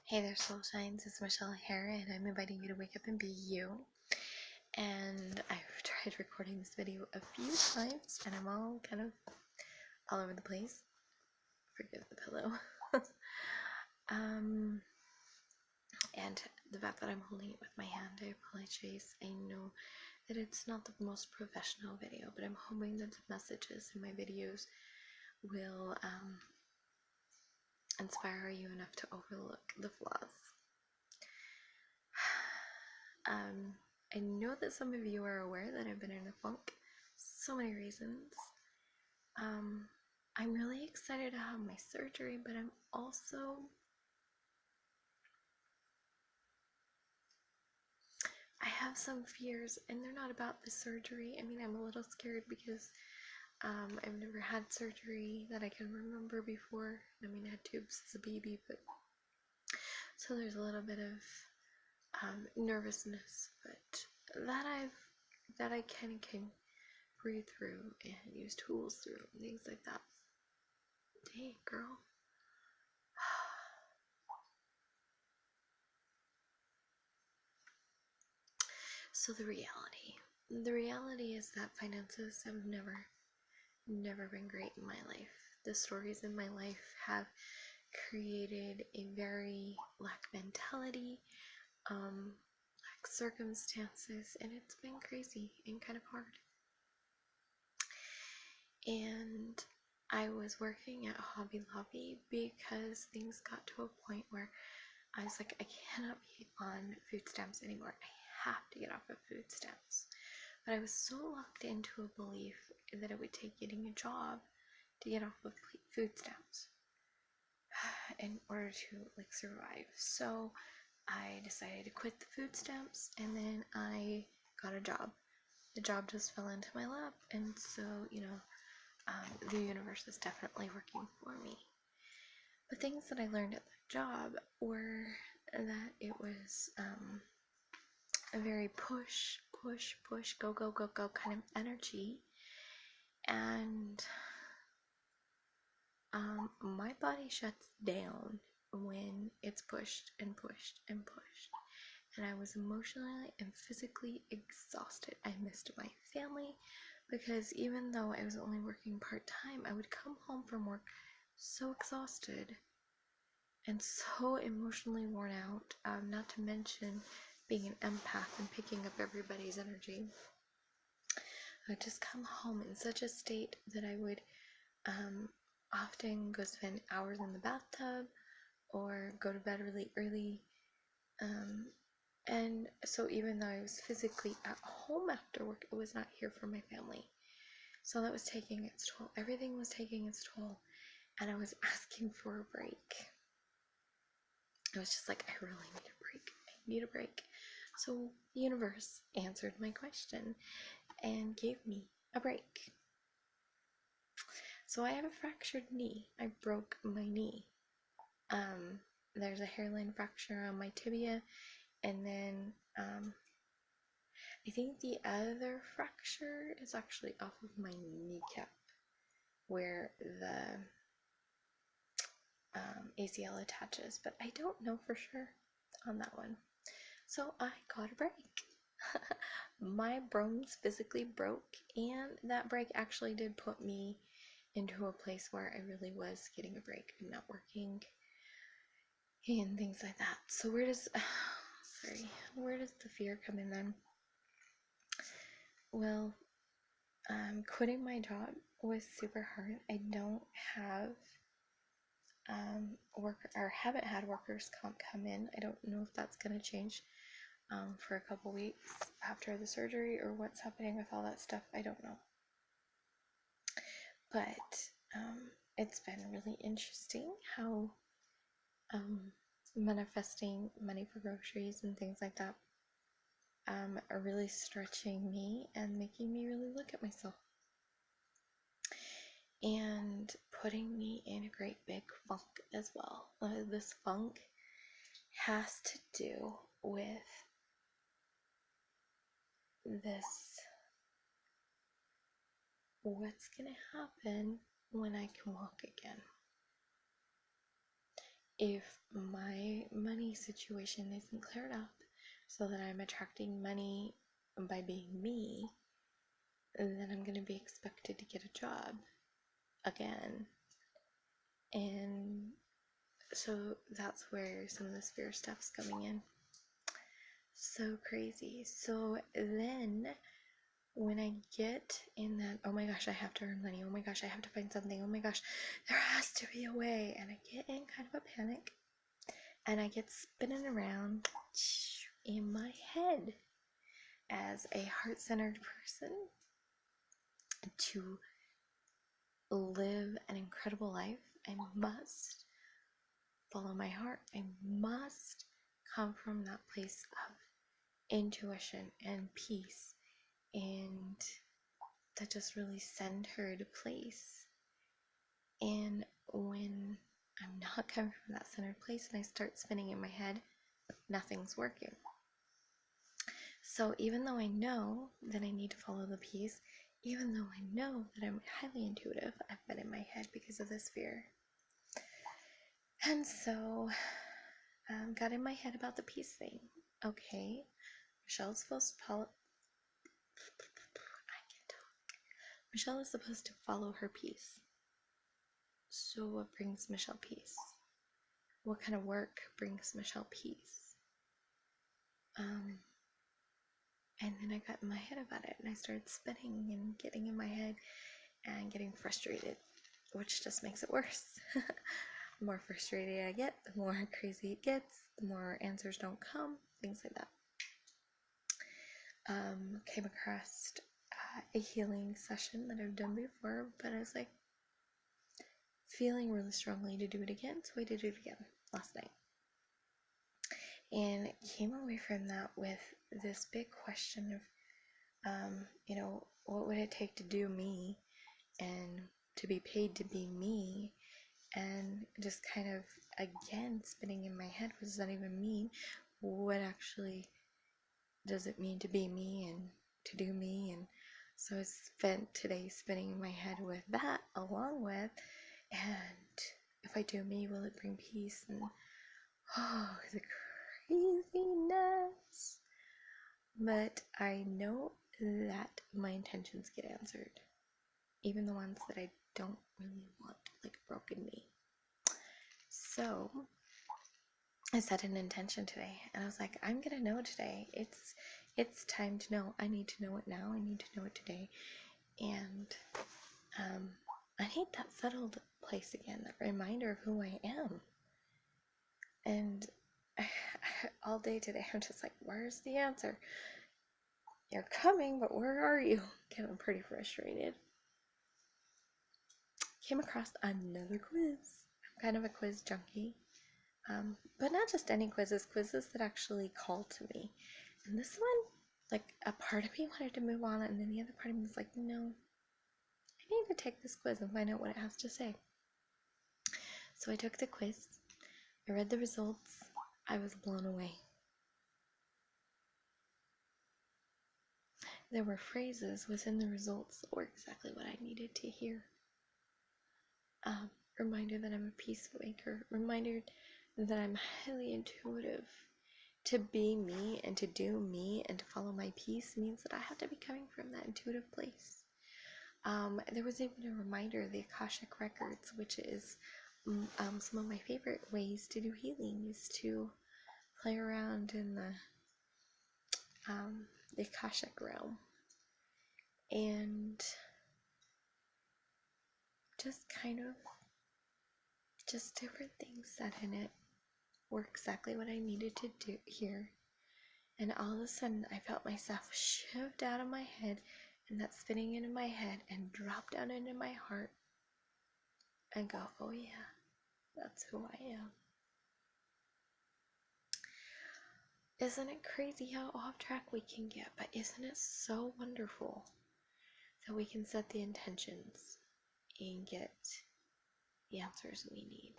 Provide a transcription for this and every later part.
Hey there, soul shines. It's Michelle here, and I'm inviting you to wake up and be you. And I've tried recording this video a few times, and I'm all kind of all over the place. Forgive the pillow. And the fact that I'm holding it with my hand, I apologize. I know that it's not the most professional video, but I'm hoping that the messages in my videos will inspire you enough to overlook the flaws. I know that some of you are aware that I've been in a funk. So many reasons. I'm really excited to have my surgery, but I'm also I have some fears, and they're not about the surgery. I mean, I'm a little scared because I've never had surgery that I can remember before. I mean, I had tubes as a baby, but so there's a little bit of nervousness, but that I can breathe through and use tools through and things like that. Dang, girl. So the reality is that finances have never been great in my life. The stories in my life have created a very lack mentality, lack circumstances, and it's been crazy and kind of hard. And I was working at Hobby Lobby because things got to a point where I was like, I cannot be on food stamps anymore. I have to get off of food stamps. But I was so locked into a belief that it would take getting a job to get off of food stamps in order to survive. So I decided to quit the food stamps, and then I got a job. The job just fell into my lap, and so the universe is definitely working for me. But things that I learned at that job were that it was a very push, go, go, go, go kind of energy. And my body shuts down when it's pushed and pushed and pushed. And I was emotionally and physically exhausted. I missed my family because even though I was only working part-time, I would come home from work so exhausted and so emotionally worn out, not to mention being an empath and picking up everybody's energy. I would just come home in such a state that I would often go spend hours in the bathtub or go to bed really early. And so even though I was physically at home after work, I was not here for my family. So that was taking its toll. Everything was taking its toll, and I was asking for a break. I was just like, I really need a break. I need a break. So the universe answered my question and gave me a break. So I have a fractured knee. I broke my knee. There's a hairline fracture on my tibia, and then I think the other fracture is actually off of my kneecap, where the ACL attaches, but I don't know for sure on that one. So I got a break. My bones physically broke, and that break actually did put me into a place where I really was getting a break and not working and things like that. So where does the fear come in then? Well, quitting my job was super hard. I don't have haven't had workers' comp come in. I don't know if that's gonna change for a couple weeks after the surgery or what's happening with all that stuff. I don't know. But it's been really interesting how manifesting money for groceries and things like that are really stretching me and making me really look at myself and putting me in a great big funk as well. This funk has to do with this: what's gonna happen when I can walk again? if my money situation isn't cleared up so that I'm attracting money by being me, then I'm going to be expected to get a job again. And so that's where some of this fear stuff's coming in. So crazy. So then when I get in that, oh my gosh, I have to earn money. Oh my gosh, I have to find something. Oh my gosh, there has to be a way. And I get in kind of a panic and I get spinning around in my head. As a heart-centered person, to live an incredible life, I must follow my heart. I must come from that place of intuition and peace and that just really centered place. And when I'm not coming from that centered place and I start spinning in my head, nothing's working. So even though I know that I need to follow the peace, even though I know that I'm highly intuitive, I've been in my head because of this fear. And so got in my head about the peace thing. Okay, Michelle is supposed to follow. I can't talk. Michelle is supposed to follow her peace. So what brings Michelle peace? What kind of work brings Michelle peace? And then I got in my head about it and I started spinning and getting in my head and getting frustrated, which just makes it worse. The more frustrated I get, the more crazy it gets, the more answers don't come, things like that. Came across a healing session that I've done before, but I was like feeling really strongly to do it again, so I did it again last night. And came away from that with this big question of, what would it take to do me and to be paid to be me? And just kind of, again, spinning in my head, what does that even mean? What actually does it mean to be me and to do me? And so I spent today spinning in my head with that, along with, and if I do me, will it bring peace? And the craziness. But I know that my intentions get answered, even the ones that I don't really want, like a broken knee. So I set an intention today, and I was like, I'm gonna know today. It's time to know. I need to know it now. I need to know it today, and I need that settled place again, that reminder of who I am. And all day today, I'm just like, where's the answer? You're coming, but where are you? Getting pretty frustrated. Came across another quiz. I'm kind of a quiz junkie. But not just any quizzes that actually call to me. And this one, like, a part of me wanted to move on, and then the other part of me was like, no, I need to take this quiz and find out what it has to say. So I took the quiz, I read the results, I was blown away. There were phrases within the results that were exactly what I needed to hear. Reminder that I'm a peacemaker, reminder that I'm highly intuitive. To be me and to do me and to follow my peace means that I have to be coming from that intuitive place. There was even a reminder, the Akashic Records, which is some of my favorite ways to do healing, is to play around in the Akashic realm and just kind of just different things said in it were exactly what I needed to do here. And all of a sudden, I felt myself shift out of my head and that spinning into my head and drop down into my heart and go, oh yeah, that's who I am. Isn't it crazy how off track we can get? But isn't it so wonderful that we can set the intentions and get the answers we need?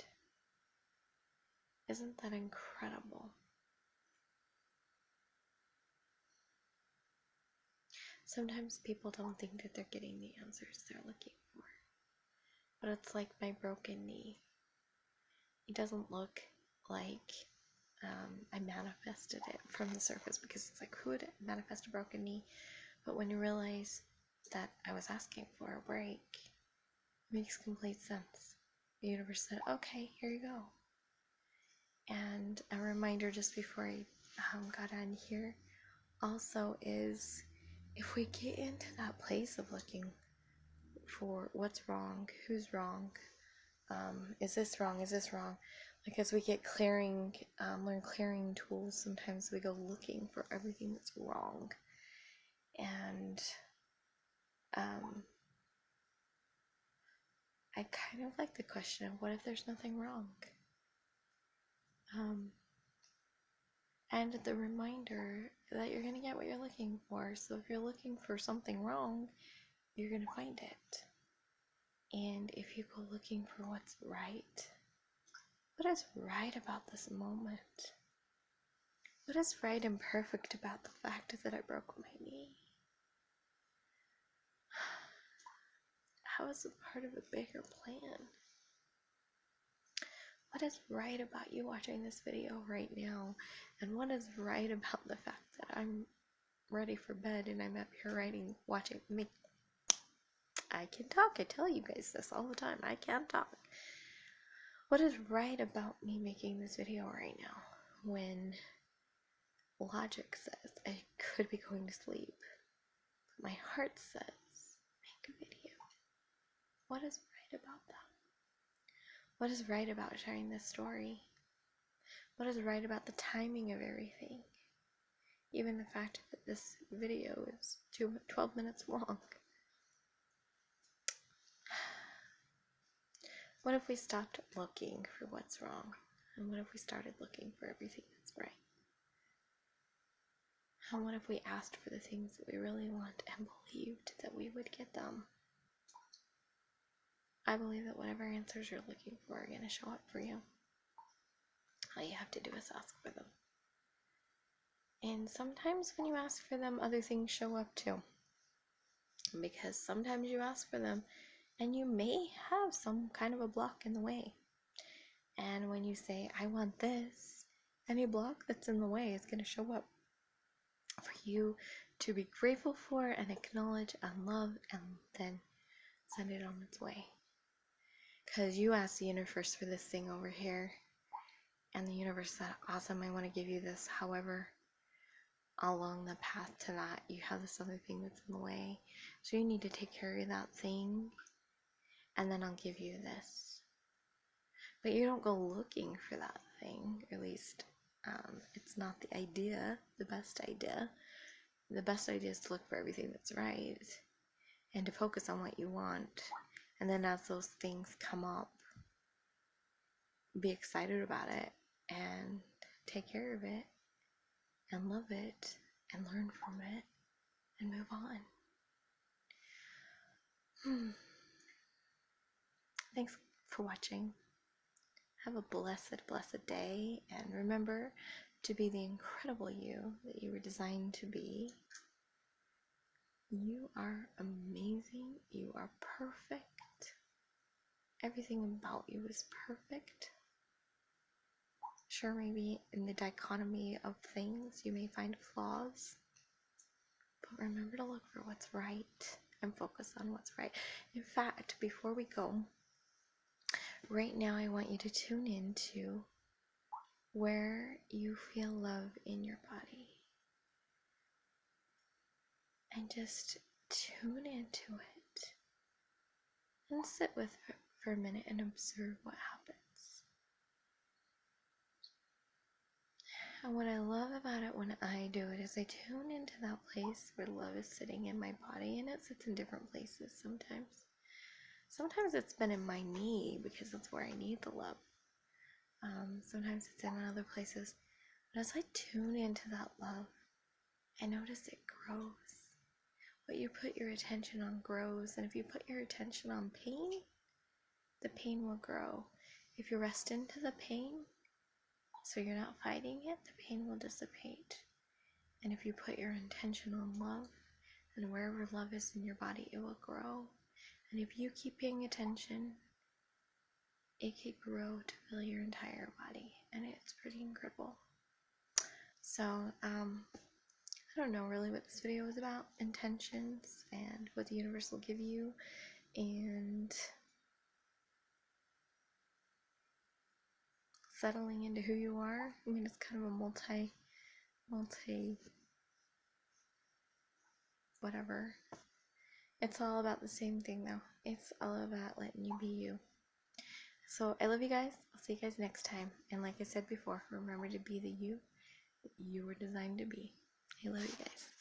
Isn't that incredible? Sometimes people don't think that they're getting the answers they're looking for. But it's like my broken knee. it doesn't look like I manifested it from the surface, because it's like, who would manifest a broken knee? But when you realize that I was asking for a break, it makes complete sense. The universe said, okay, here you go. And a reminder just before I got on here also is, if we get into that place of looking for what's wrong, who's wrong, is this wrong, like as we get learn clearing tools, sometimes we go looking for everything that's wrong. And I kind of like the question of, what if there's nothing wrong? And the reminder that you're going to get what you're looking for. So if you're looking for something wrong, you're going to find it. And if you go looking for what's right, what is right about this moment? What is right and perfect about the fact that I broke my knee? How is it part of a bigger plan? What is right about you watching this video right now? And what is right about the fact that I'm ready for bed and I'm up here watching me? I can talk. I tell you guys this all the time. I can talk. What is right about me making this video right now, when logic says I could be going to sleep, but my heart says make a video? What is right about that? What is right about sharing this story? What is right about the timing of everything? Even the fact that this video is 12 minutes long. What if we stopped looking for what's wrong? And what if we started looking for everything that's right? And what if we asked for the things that we really want and believed that we would get them? I believe that whatever answers you're looking for are going to show up for you. All you have to do is ask for them. And sometimes when you ask for them, other things show up too. Because sometimes you ask for them and you may have some kind of a block in the way. And when you say, I want this, any block that's in the way is going to show up for you to be grateful for and acknowledge and love, and then send it on its way. Because you asked the universe for this thing over here, and the universe said, awesome, I want to give you this. However, along the path to that, you have this other thing that's in the way. So you need to take care of that thing, and then I'll give you this. But you don't go looking for that thing, or at least it's not the idea, the best idea. The best idea is to look for everything that's right and to focus on what you want. And then as those things come up, be excited about it and take care of it and love it and learn from it and move on. Thanks for watching. Have a blessed, blessed day, and remember to be the incredible you that you were designed to be. You are amazing. You are perfect. Everything about you is perfect. Sure, maybe in the dichotomy of things you may find flaws, but remember to look for what's right and focus on what's right. In fact, before we go, right now I want you to tune into where you feel love in your body. And just tune into it. And sit with it for a minute and observe what happens. And what I love about it when I do it is I tune into that place where love is sitting in my body, and it sits in different places sometimes. Sometimes it's been in my knee because that's where I need the love. Sometimes it's in other places. But as I tune into that love, I notice it grows. What you put your attention on grows, and if you put your attention on pain, the pain will grow. If you rest into the pain, so you're not fighting it, the pain will dissipate. And if you put your intention on love, and wherever love is in your body, it will grow. And if you keep paying attention it could grow to fill your entire body, and it's pretty incredible. So, I don't know really what this video is about, intentions and what the universe will give you, and settling into who you are. I mean, it's kind of a multi whatever. It's all about the same thing though. It's all about letting you be you. So I love you guys. I'll see you guys next time. And like I said before, remember to be the you that you were designed to be. I love you guys.